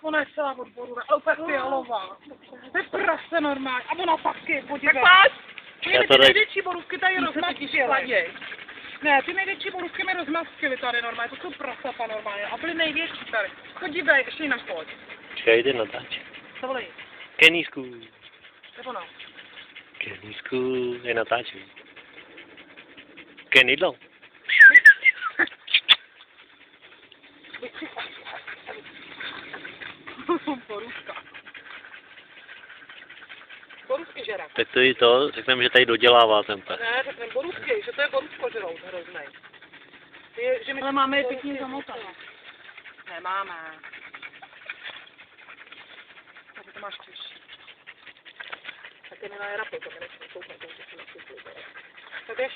Ona je celá odborová, ale úplně fialová. To je prase normálně. A ona taky, podívej. Ty největší borůvky tady rozmaskily. Ne, ty největší borůvky mi rozmaskily tady normálně, to jsou prasata normálně. A byly největší tady. Podívej, ještě jinak pojď. Čekaj, jde natáčet. Co volí? Kenísku. Nebo no? Kenísku, je natáčet. Kenidlo. Borůvka. Borůvky žere. Tak to je to, řekneme, že tady dodělává ten pes. Ne, řekneme borůvky, že to je borůvko žerou, hroznej. Ale máme je pěkně zamotané. Nemáme. Tak to máš těžší. Tak je mi na rapy, to mi nechci kouknout, to už si nechci. Tak jdeš.